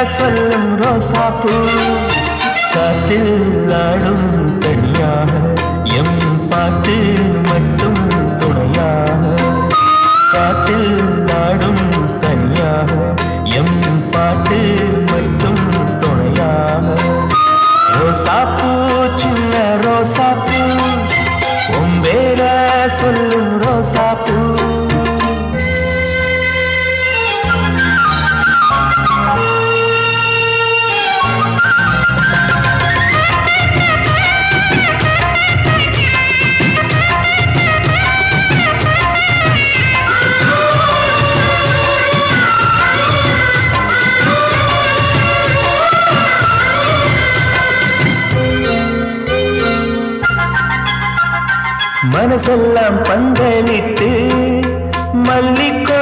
சொல்லும் ரோசாப்பூ காத்தில் ஆடும் தனியாக எம் பாட்டு மட்டும் துணையாக காத்தில் ஆடும் தனியாக எம் பாட்டு மட்டும் துணையாக ரோசாப்பூ சின்ன ரோசாப்பூ உம்பேர சொல்லும் ரோசாப்பூ மனசெல்லாம் பந்தலிட்டு மல்லிக்கோ